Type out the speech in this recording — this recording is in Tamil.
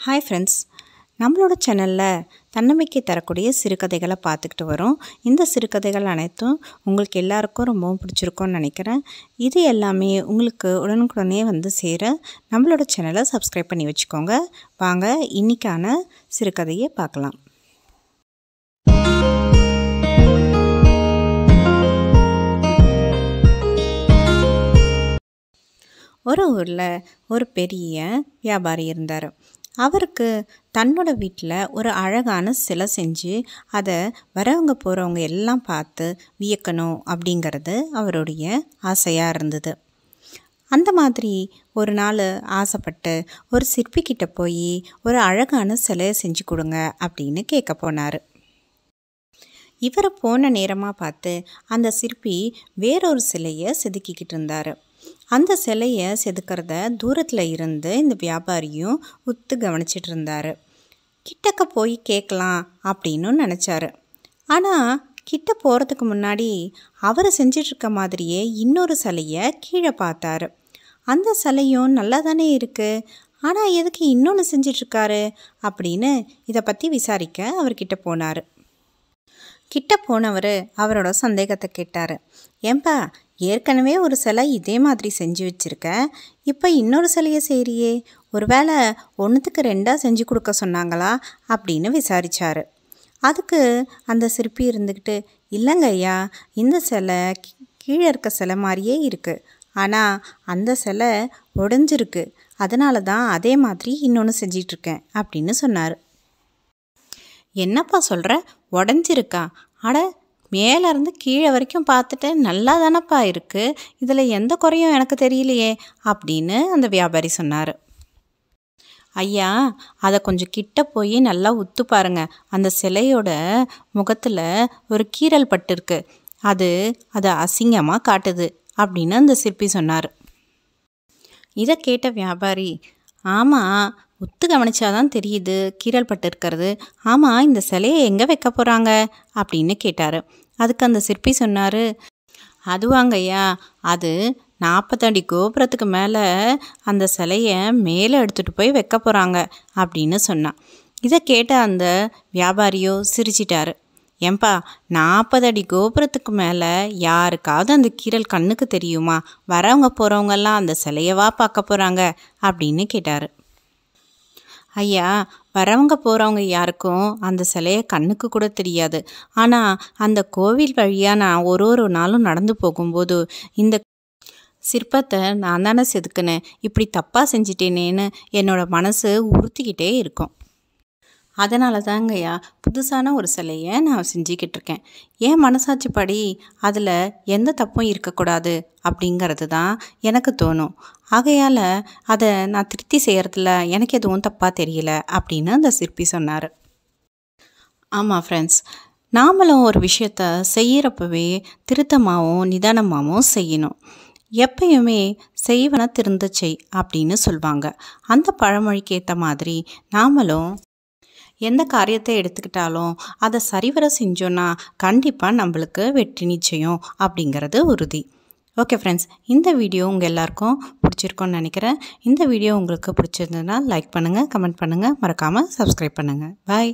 ஹாய் ஃப்ரெண்ட்ஸ், நம்மளோட சேனலில் தன்னம்பிக்கை தரக்கூடிய சிறுகதைகளை பார்த்துக்கிட்டு வரோம். இந்த சிறுகதைகள் அனைத்தும் உங்களுக்கு எல்லாருக்கும் ரொம்பவும் பிடிச்சிருக்கும்னு நினைக்கிறேன். இது எல்லாமே உங்களுக்கு உடனுக்குடனே வந்து சேர நம்மளோட சேனலை சப்ஸ்கிரைப் பண்ணி வச்சுக்கோங்க. வாங்க இன்றைக்கான சிறுகதையை பார்க்கலாம். ஒரு ஊரில் ஒரு பெரிய வியாபாரி இருந்தார். அவருக்கு தன்னோட வீட்டில் ஒரு அழகான சிலை செஞ்சு அதை வரவங்க போகிறவங்க எல்லாம் பார்த்து வியக்கணும் அப்படிங்கிறது அவருடைய ஆசையாக இருந்தது. அந்த மாதிரி ஒரு நாள் ஆசைப்பட்டு ஒரு சிற்பிக்கிட்ட போய் ஒரு அழகான சிலையை செஞ்சு கொடுங்க அப்படின்னு கேட்க போனார். இவர் போன நேரமாக பார்த்து அந்த சிற்பி வேறொரு சிலையை செதுக்கிக்கிட்டு இருந்தார். அந்த சிலையை செதுக்கிறத தூரத்தில் இருந்து இந்த வியாபாரியும் உத்து கவனிச்சிட்டு இருந்தார். கிட்டக்க போய் கேட்கலாம் அப்படின்னு நினச்சாரு. ஆனால் கிட்ட போகிறதுக்கு முன்னாடி அவர் செஞ்சிட்ருக்க மாதிரியே இன்னொரு சிலையை கீழே பார்த்தாரு. அந்த சிலையும் நல்லா தானே இருக்குது, ஆனால் எதுக்கு இன்னொன்று செஞ்சிட்ருக்காரு அப்படின்னு இதை பற்றி விசாரிக்க அவர்கிட்ட போனார். கிட்ட போனவர் அவரோட சந்தேகத்தை கேட்டார். ஏன்பா, ஏற்கனவே ஒரு சிலை இதே மாதிரி செஞ்சு வச்சுருக்க, இப்போ இன்னொரு சிலையை செய்கிறியே, ஒருவேளை ஒன்றுத்துக்கு ரெண்டாக செஞ்சு கொடுக்க சொன்னாங்களா அப்படின்னு விசாரித்தார். அதுக்கு அந்த சிற்பி இருந்துக்கிட்டு, இல்லைங்க ஐயா, இந்த சிலை கீழே இருக்க சிலை மாதிரியே இருக்குது, ஆனால் அந்த சிலை உடஞ்சிருக்கு, அதனால தான் அதே மாதிரி இன்னொன்று செஞ்சிட்ருக்கேன் அப்படின்னு சொன்னார். என்னப்பா சொல்கிற, உடஞ்சிருக்கா? அட, மேலேருந்து கீழே வரைக்கும் பார்த்துட்டு நல்லா தானப்பா இருக்குது, இதில் எந்த குறையும் எனக்கு தெரியலையே அப்படின்னு அந்த வியாபாரி சொன்னார். ஐயா, அதை கொஞ்சம் கிட்ட போய் நல்லா உத்து பாருங்க, அந்த சிலையோட முகத்தில் ஒரு கீறல் பட்டிருக்கு, அது அசிங்கமாக காட்டுது அப்படின்னு அந்த சிற்பி சொன்னார். இதை கேட்ட வியாபாரி, ஆமாம், உத்து கவனிச்சாதான் தெரியுது கீறல் பட்டு இருக்கிறது, ஆமாம், இந்த சிலையை எங்கே வைக்க போகிறாங்க அப்படின்னு கேட்டார். அதுக்கு அந்த சிற்பி சொன்னார், அதுவாங்கய்யா, அது 40 அடி கோபுரத்துக்கு மேலே அந்த சிலையை மேலே எடுத்துகிட்டு போய் வைக்க போகிறாங்க அப்படின்னு சொன்னான். இதை கேட்ட அந்த வியாபாரியோ சிரிச்சிட்டாரு. ஏன்பா, 40 அடி கோபுரத்துக்கு மேலே யாருக்காவது அந்த கீறல் கண்ணுக்கு தெரியுமா? வரவங்க போகிறவங்கெல்லாம் அந்த சிலையவா பார்க்க போகிறாங்க அப்படின்னு கேட்டார். ஐயா, வரவங்க போகிறவங்க யாருக்கும் அந்த சிலையை கண்ணுக்கு கூட தெரியாது, ஆனால் அந்த கோவில் வழியாக நான் ஒரு நாளும் நடந்து போகும்போது இந்த சிற்பத்தை நான் தானே செதுக்கினேன், இப்படி தப்பாக செஞ்சிட்டேனேன்னு என்னோட மனசு உறுத்திக்கிட்டே இருக்கும். அதனால தாங்கய்யா புதுசான ஒரு சிலையை நான் செஞ்சுக்கிட்டு இருக்கேன். என் மனசாட்சி படி அதில் எந்த தப்பும் இருக்கக்கூடாது அப்படிங்கிறது தான் எனக்கு தோணும். ஆகையால் அதை நான் திருப்தி செய்கிறதுல எனக்கு எதுவும் தப்பாக தெரியல அப்படின்னு அந்த சிற்பி சொன்னார். ஆமாம் ஃப்ரெண்ட்ஸ், நாமளும் ஒரு விஷயத்த செய்கிறப்பவே திருத்தமாகவும் நிதானமாகவும் செய்யணும். எப்பயுமே செய்வன திருந்த செய் அப்படின்னு சொல்லுவாங்க. அந்த பழமொழிக்கு ஏற்ற மாதிரி நாமளும் எந்த காரியத்தை எடுத்துக்கிட்டாலும் அதை சரிவர செஞ்சோன்னா கண்டிப்பாக நம்மளுக்கு வெற்றி நிச்சயம் அப்படிங்கிறது உறுதி. ஓகே ஃப்ரெண்ட்ஸ், இந்த வீடியோ உங்கள் எல்லாருக்கும் பிடிச்சிருக்கோன்னு நினைக்கிறேன். இந்த வீடியோ உங்களுக்கு பிடிச்சிருந்ததுன்னா லைக் பண்ணுங்கள், கமெண்ட் பண்ணுங்கள், மறக்காமல் சப்ஸ்கிரைப் பண்ணுங்கள். பாய்.